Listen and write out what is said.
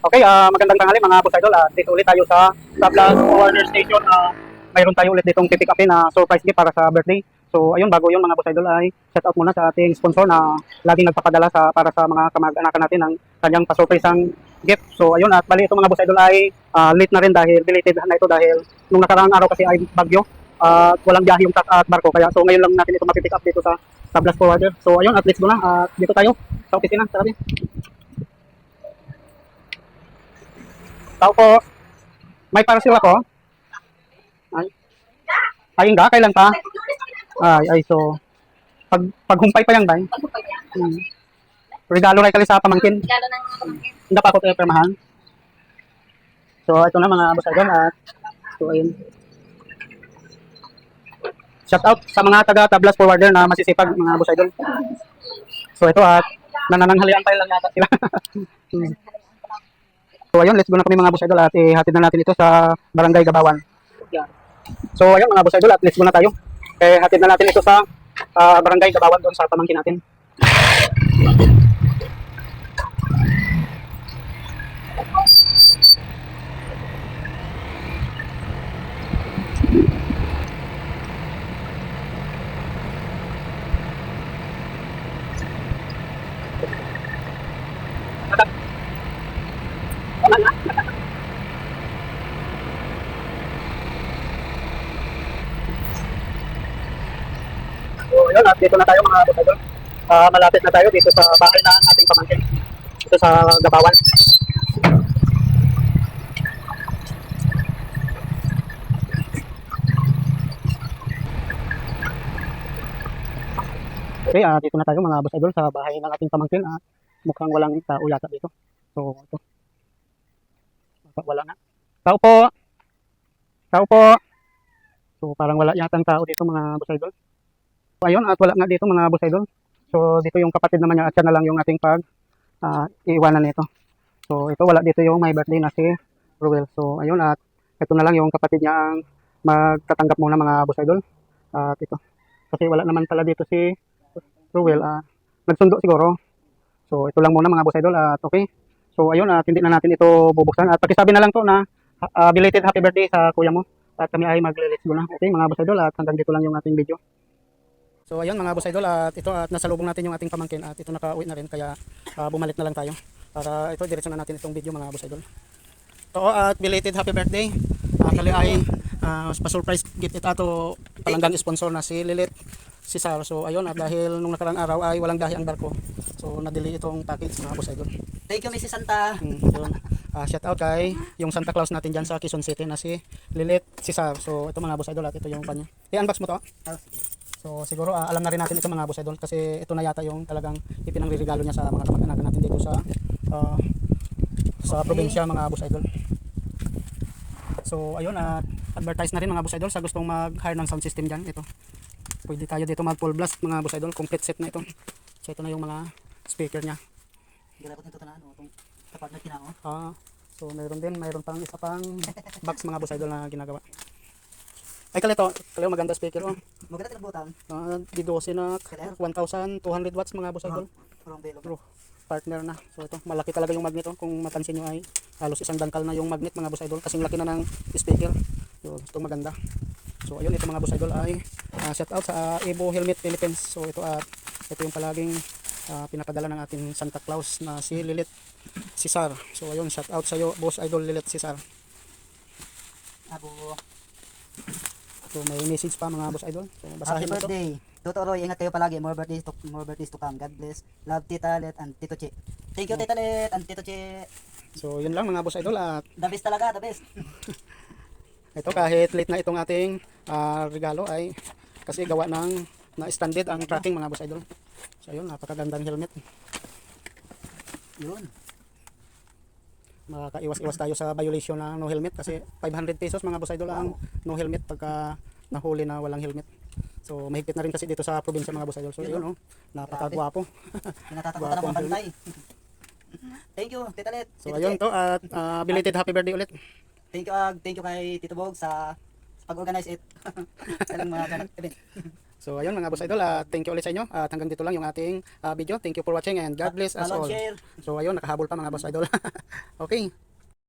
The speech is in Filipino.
Okay, magandang tanghali mga boss idol. Dito ulit tayo sa Tablas Order Station. Mayroon tayo ulit ditong pipick upin na surprise gift para sa birthday. So ayun, bago yun mga boss idol ay shout out muna sa ating sponsor na laging nagpapadala para sa mga kamag-anakan natin ng kanyang pa-surprise gift. So ayun, at bali ito mga boss idol ay late na rin dahil belated na ito dahil nung nakaraang araw kasi ay bagyo at walang biyahe yung truck at barko. Kaya so ngayon lang natin ito mapipick up dito sa Tablas Forwarder. So ayun, at let's go na. Dito tayo sa opisina. Tara din. Tao po. May parcel ako. Ay. Ayun ka, kailan pa? Ay, so paghumpay pa yan, bay. Regalo ray kali sa pamangkin. Regalo ng pamangkin. Hindi pa ako tayo permahan. So ito na mga boss idol at so ayun. Shout out sa mga taga Tablas Forwarder na masisipag mga boss idol. So ito at nanananghalian pa lang yata sila. So ayun, let's go na kami mga boss idol at ihatid na natin ito sa Barangay Gabawan. Yeah. So ayun mga boss idol at let's go na tayo. Hatid na natin ito sa Barangay Gabawan doon sa pamangkin natin. So ayun, at dito na tayo mga boss idol. Malapit na tayo dito sa bahay na ating pamangkin. Dito sa Gabawan. Okay, dito na tayo mga boss idol sa bahay ng ating pamangkin. Mukhang walang tao yata dito. So ito. Wala na. Tao po. Tao po. So parang wala yata ang tao dito mga boss idol. Ayun, at wala nga dito mga boss idol. So dito yung kapatid naman niya at siya na lang yung ating iiwanan nito. So ito wala dito yung may birthday na si Ruel. So ayun, at ito na lang yung kapatid niya ang magtatanggap muna mga boss idol. At ito. Kasi wala naman pala dito si Ruel. Nagsundo siguro. So ito lang muna mga boss idol at okay. So ayun, at hindi na natin ito bubuksan. At pakisabi na lang to na belated happy birthday sa kuya mo. At kami ay magle-let's go na. Okay mga boss idol, at hanggang dito lang yung ating video. So ayun mga boss idol, at ito at nasa lubong natin yung ating pamangkin at ito nakauwi na rin kaya bumalik na lang tayo para ito diretso na natin itong video mga boss idol. So at belated happy birthday. Kali ay pa-surprise gift ito ato palanggang sponsor na si Lilith Cesar. So ayun, at dahil nung nakarang araw ay walang dahi ang barko. So na-delay itong package mga boss idol. Thank you, Mrs. Santa. Yun. Shout out kay yung Santa Claus natin dyan sa Quezon City na si Lilith Cesar. So ito mga boss idol at ito yung kanya. I-unbox mo to. So siguro alam na rin natin ito mga boss idol kasi ito na yata yung talagang ipinangregalo niya sa mga kamag-anak natin dito sa probinsya mga boss idol. So ayun, advertise na rin mga boss idol sa gustong mag-hire ng sound system dyan. Ito. Pwede tayo dito mag full blast mga boss idol, complete set na ito. So ito na yung mga speaker niya. Gila ko nito tanan itong tapat na kinao. So mayroon pang isa pang box mga boss idol na ginagawa. Ay kalito maganda speaker oh. Maganda tinabutan. Di 12 na 1,200 watts mga boss idol. Pro partner na. So ito malaki talaga yung magnet oh. Kung mapansin niyo ay halos isang dangkal na yung magnet mga boss idol kasi laki na ng speaker. So ito maganda. So ayun, ito mga boss idol ay shout out sa Evo Helmet Philippines. So ito ito yung palaging pinapadala ng ating Santa Claus na si Lilith Cesar. So ayun, shout out sa iyo boss idol Lilith Cesar. Abo. So may message pa mga boss idol. So basahin Happy mo to. birthday. Tito Roy, ingat kayo palagi. More birthdays to come. God bless. Love Tita Let and Tito Che. Thank you Tita Let and Tito Che. So yun lang mga boss idol, at The best talaga, the best. ito kahit late na itong ating regalo ay kasi gawa ng na-standard ang tracking mga boss idol. So ayun, napakagandang helmet. Yun. Makakaiwas-iwas tayo sa violation ng no helmet kasi 500 pesos mga boss idol ang no helmet pagka nahuli na walang helmet. So mahigpit na rin kasi dito sa probinsya mga boss idol. So yun oh, napakagwapo. Pinatatakutan ng mga bantay. Thank you Tita Let. So ayun to, at belated happy birthday ulit. Thank you kay Tito Bog sa pag-organize it. Sa mga event. So ayun mga boss idol, thank you ulit sa inyo. At hanggang dito lang yung ating video. Thank you for watching and God bless us Follow all. and share. So ayun, nakahabol pa mga boss idol. Okay.